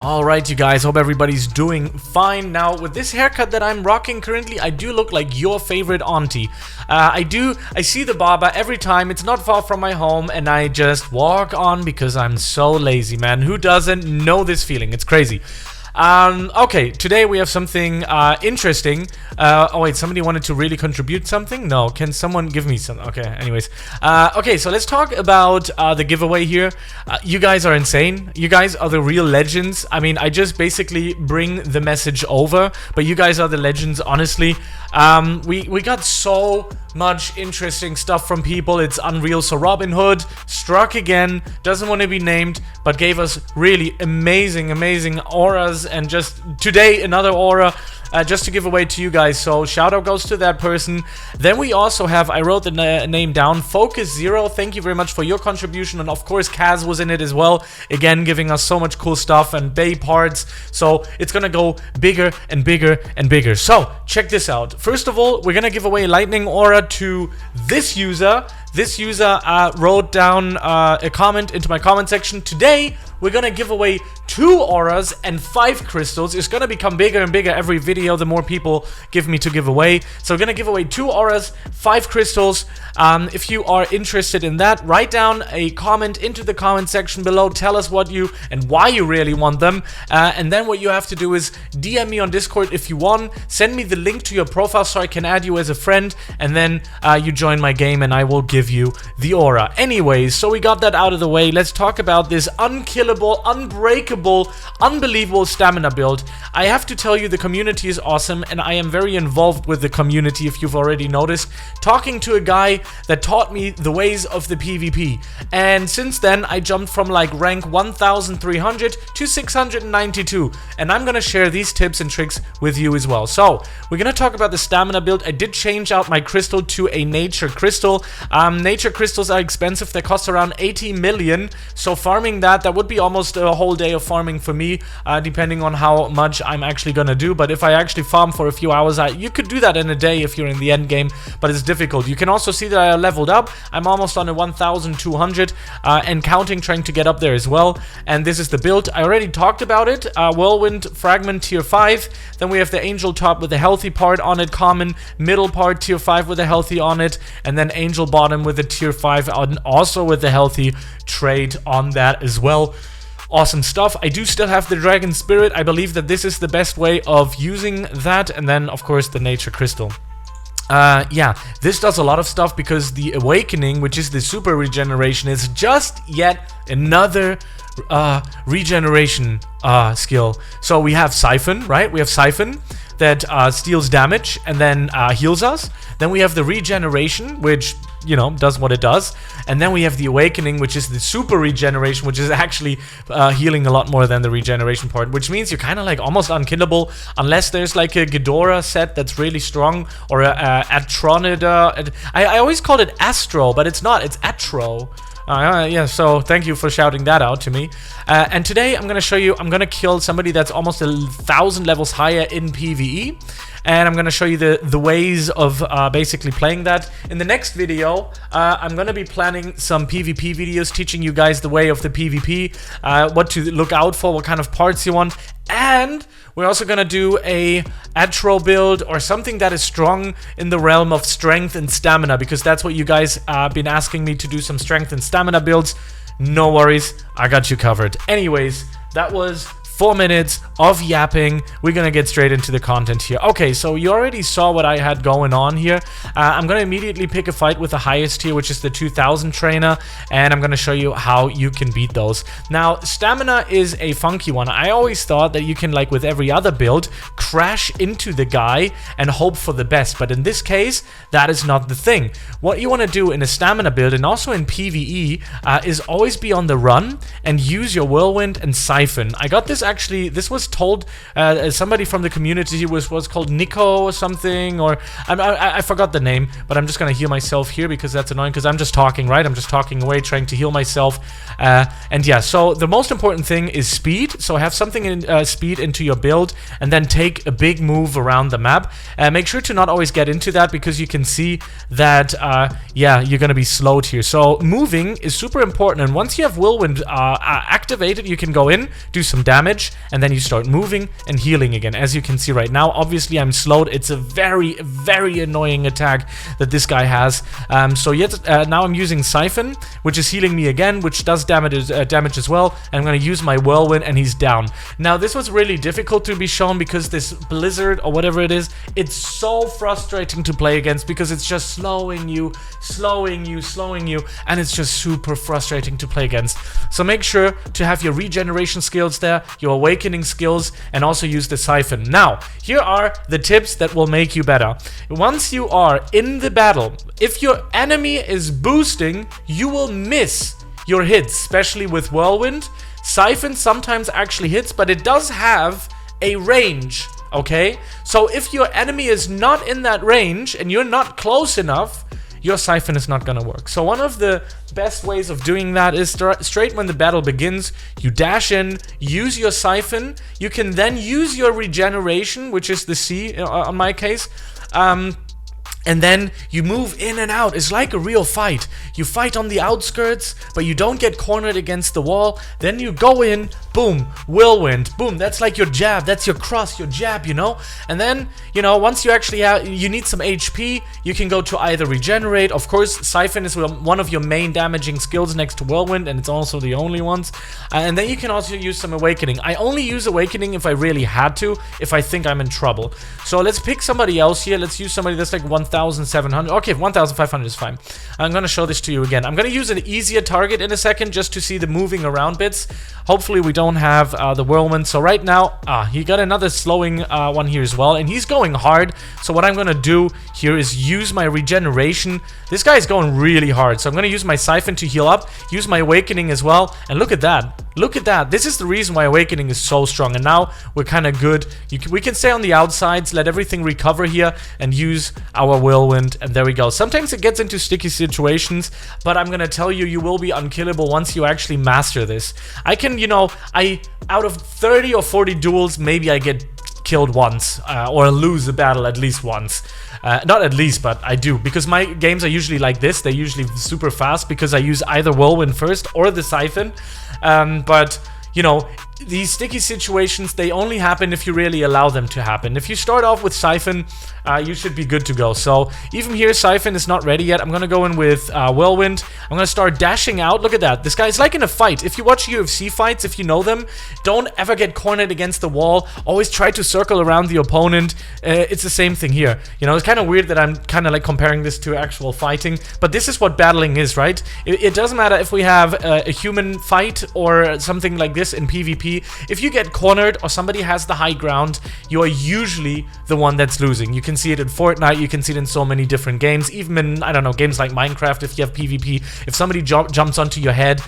Alright you guys, hope everybody's doing fine. Now with this haircut that I'm rocking currently, I do look like your favorite auntie. I see the barber every time, it's not far from my home, and I just walk on because I'm so lazy, man. Who doesn't know this feeling? It's crazy. Okay, today we have something interesting. Oh wait, somebody wanted to really contribute something? No, can someone give me some? Okay, anyways. Okay, so let's talk about the giveaway here. You guys are insane. You guys are the real legends. I mean, I just basically bring the message over, but you guys are the legends, honestly. We got so much interesting stuff from people. It's unreal. So Robin Hood struck again, doesn't want to be named, but gave us really amazing auras, and just today another aura just to give away to you guys. So shout out goes to that person. Then we also have, I wrote the name down, Focus Zero. Thank you very much for your contribution, and of course Kaz was in it as well, again giving us so much cool stuff and Bay parts. So it's gonna go bigger and bigger and bigger. So check this out. First of all, we're gonna give away a lightning aura to this user. This user wrote down a comment into my comment section. Today we're gonna give away 2 auras and 5 crystals. It's gonna become bigger and bigger every video the more people give me to give away. So we're gonna give away 2 auras, 5 crystals. If you are interested in that, write down a comment into the comment section below. Tell us what you and why you really want them. And then what you have to do is DM me on Discord if you want. Send me the link to your profile so I can add you as a friend, and then you join my game and I will give you the aura. Anyways, so we got that out of the way. Let's talk about this unkillable, unbreakable, unbelievable stamina build. I have to tell you, the community is awesome, and I am very involved with the community, if you've already noticed, talking to a guy that taught me the ways of the PvP. And since then I jumped from like rank 1300 to 692, and I'm gonna share these tips and tricks with you as well. So we're gonna talk about the stamina build. I did change out my crystal to a nature crystal. Nature crystals are expensive. They cost around 80 million, so farming that would be almost a whole day of farming for me, depending on how much I'm actually gonna do. But if I actually farm for a few hours, you could do that in a day if you're in the end game, but it's difficult. You can also see that I leveled up. I'm almost on a 1200 and counting, trying to get up there as well. And this is the build. I already talked about it. Whirlwind Fragment tier 5. Then we have the Angel top with a healthy part on it, common, middle part tier 5 with a healthy on it, and then Angel bottom with a tier 5 and also with a healthy trait on that as well. Awesome stuff. I do still have the Dragon Spirit. I believe that this is the best way of using that. And then of course the Nature Crystal. Yeah, this does a lot of stuff because the Awakening, which is the super regeneration, is just yet another regeneration skill. So we have Siphon, right? We have Siphon that steals damage and then heals us. Then we have the regeneration, which, you know, does what it does. And then we have the Awakening, which is the super regeneration, which is actually healing a lot more than the regeneration part, which means you're kind of like almost unkillable unless there's like a Ghidorah set that's really strong, or a Atronida. I always called it Astro, but it's not, it's Atro. Yeah, so thank you for shouting that out to me. And today I'm gonna show you, I'm gonna kill somebody that's almost 1,000 levels higher in PvE, and I'm gonna show you the ways of basically playing that. In the next video, I'm gonna be planning some PvP videos, teaching you guys the way of the PvP, what to look out for, what kind of parts you want, and we're also gonna do a Atro build, or something that is strong in the realm of strength and stamina, because that's what you guys been asking me to do, some strength and stamina builds. No worries, I got you covered. Anyways, that was 4 minutes of yapping. We're gonna get straight into the content here. Okay, so you already saw what I had going on here. I'm gonna immediately pick a fight with the highest tier, which is the 2000 trainer, and I'm gonna show you how you can beat those. Now, stamina is a funky one. I always thought that you can, like with every other build, crash into the guy and hope for the best, but in this case, that is not the thing. What you wanna do in a stamina build, and also in PvE, is always be on the run and use your Whirlwind and Siphon. I got this actually, this was told, somebody from the community was called Nico or something, or I forgot the name, but I'm just gonna heal myself here because that's annoying, because I'm just talking, right? I'm just talking away, trying to heal myself. And yeah, so the most important thing is speed. So have something in speed into your build, and then take a big move around the map. Make sure to not always get into that, because you can see that yeah, you're gonna be slowed here. So moving is super important, and once you have Whirlwind activated, you can go in, do some damage, damage, and then you start moving and healing again. As you can see right now, obviously I'm slowed. It's a very, very annoying attack that this guy has. So now I'm using Siphon, which is healing me again, which does damage as well. And I'm going to use my Whirlwind, and he's down. Now, this was really difficult to be shown because this Blizzard, or whatever it is, it's so frustrating to play against because it's just slowing you, and it's just super frustrating to play against. So make sure to have your regeneration skills there, your awakening skills, and also use the Siphon. Now, here are the tips that will make you better. Once you are in the battle, if your enemy is boosting, you will miss your hits, especially with Whirlwind. Siphon sometimes actually hits, but it does have a range, okay? So if your enemy is not in that range and you're not close enough, your Siphon is not gonna work. So one of the best ways of doing that is straight when the battle begins, you dash in, use your Siphon. You can then use your regeneration, which is the C on my case, and then you move in and out. It's like a real fight. You fight on the outskirts, but you don't get cornered against the wall. Then you go in, boom, Whirlwind, boom. That's like your jab. That's your cross, your jab, you know? And then, you know, once you actually you need some HP, you can go to either regenerate. Of course, Siphon is one of your main damaging skills next to Whirlwind, and it's also the only ones. And then you can also use some Awakening. I only use Awakening if I really had to, if I think I'm in trouble. So let's pick somebody else here. Let's use somebody that's like 1,700. Okay, 1,500 is fine. I'm gonna show this to you again. I'm gonna use an easier target in a second just to see the moving around bits. Hopefully we don't have the Whirlwind. So right now, he got another slowing one here as well, and he's going hard. So what I'm gonna do here is use my regeneration. This guy is going really hard, so I'm gonna use my Siphon to heal up, use my Awakening as well, and look at that. Look at that. This is the reason why Awakening is so strong, and now we're kind of good. We can stay on the outsides, let everything recover here, and use our Whirlwind, and there we go. Sometimes it gets into sticky situations, but I'm gonna tell you, you will be unkillable once you actually master this. I can, you know, out of 30 or 40 duels, maybe I get killed once, or lose a battle at least once. Not at least, but I do, because my games are usually like this. They're usually super fast because I use either Whirlwind first or the Siphon. But you know, these sticky situations, they only happen if you really allow them to happen. If you start off with Siphon, you should be good to go. So even here, Siphon is not ready yet. I'm gonna go in with Whirlwind. I'm gonna start dashing out. Look at that. This guy's like in a fight. If you watch UFC fights, if you know them, don't ever get cornered against the wall. Always try to circle around the opponent. It's the same thing here. You know, it's kind of weird that I'm kind of like comparing this to actual fighting, but this is what battling is, right? It doesn't matter if we have a human fight or something like this in PvP. If you get cornered or somebody has the high ground, you are usually the one that's losing. You can see it in Fortnite, you can see it in so many different games, even in, I don't know, games like Minecraft. If you have PvP, if somebody jumps onto your head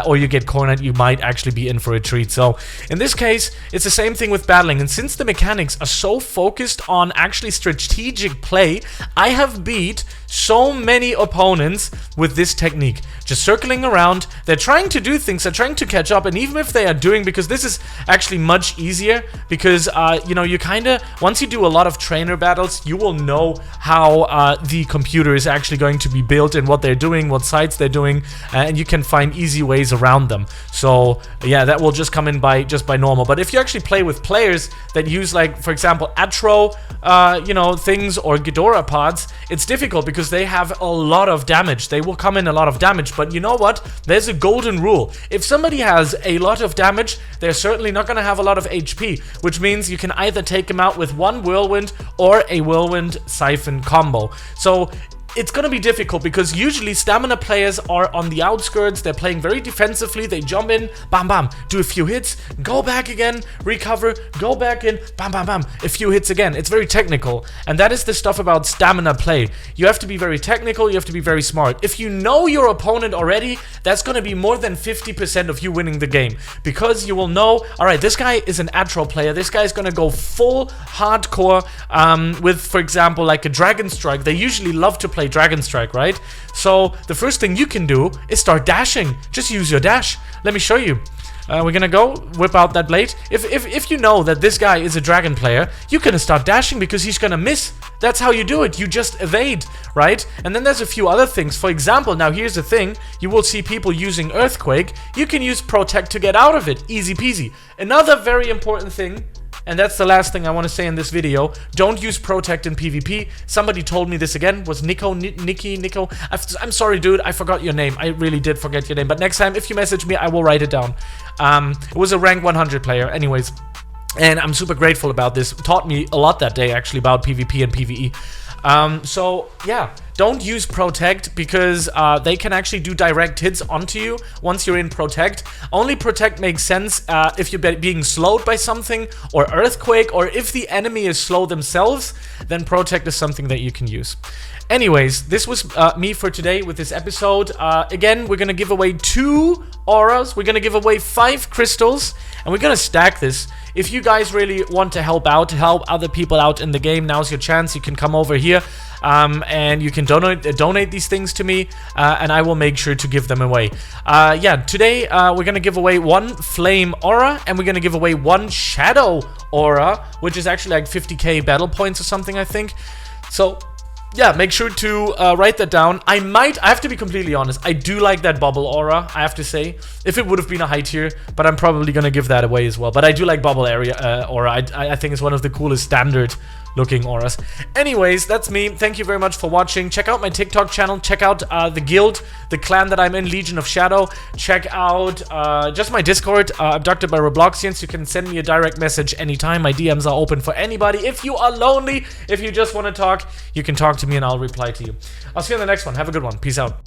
or you get cornered, you might actually be in for a treat. So in this case, it's the same thing with battling, and since the mechanics are so focused on actually strategic play, I have beat so many opponents with this technique. Just circling around, they're trying to do things, they're trying to catch up, and even if they are doing, because this is actually much easier, because you know, you kind of, once you do a lot of trainer battles, you will know how the computer is actually going to be built and what they're doing, what sites they're doing, and you can find easy ways around them. So yeah, that will just come in by normal. But if you actually play with players that use, like, for example, Atro you know, things, or Ghidorah pods, it's difficult because they have a lot of damage. They will come in a lot of damage, but you know what? There's a golden rule. If somebody has a lot of damage, they're certainly not going to have a lot of HP, which means you can either take them out with one Whirlwind or a Whirlwind Siphon combo. So it's gonna be difficult because usually stamina players are on the outskirts, they're playing very defensively, they jump in, bam bam, do a few hits, go back again, recover, go back in, bam bam bam, a few hits again. It's very technical, and that is the stuff about stamina play. You have to be very technical, you have to be very smart. If you know your opponent already, that's gonna be more than 50% of you winning the game, because you will know, alright, this guy is an Atro player, this guy is gonna go full hardcore with, for example, like a Dragon Strike. They usually love to play Dragon Strike, right? So the first thing you can do is start dashing. Just use your dash. Let me show you. We're gonna go whip out that blade. If you know that this guy is a dragon player, you can start dashing because he's gonna miss. That's how you do it. You just evade, right? And then there's a few other things. For example, now here's the thing. You will see people using earthquake. You can use protect to get out of it. Easy peasy. Another very important thing, and that's the last thing I want to say in this video. Don't use protect in PvP. Somebody told me this again. Was Nico? I'm sorry, dude. I forgot your name. I really did forget your name. But next time, if you message me, I will write it down. It was a rank 100 player. Anyways. And I'm super grateful about this. It taught me a lot that day, actually, about PvP and PvE. So, yeah. Don't use protect because they can actually do direct hits onto you once you're in protect. Only protect makes sense if you're being slowed by something or earthquake, or if the enemy is slow themselves, then protect is something that you can use. Anyways, this was me for today with this episode. Again, we're gonna give away 2 auras, we're gonna give away 5 crystals, and we're gonna stack this. If you guys really want to help out, to help other people out in the game, now's your chance. You can come over here and you can donate these things to me, and I will make sure to give them away. Yeah, today we're gonna give away 1 flame aura, and we're gonna give away 1 shadow aura, which is actually like 50k battle points or something, I think. So yeah, make sure to write that down. I have to be completely honest, I do like that bubble aura, I have to say. If it would have been a high tier, but I'm probably gonna give that away as well. But I do like bubble area aura. I think it's one of the coolest standard looking auras. Anyways, that's me. Thank you very much for watching. Check out my TikTok channel. Check out the guild, the clan that I'm in, Legion of Shadow. Check out just my Discord, Abducted by Robloxians. You can send me a direct message anytime. My DMs are open for anybody. If you are lonely, if you just want to talk, you can talk to me and I'll reply to you. I'll see you in the next one. Have a good one. Peace out.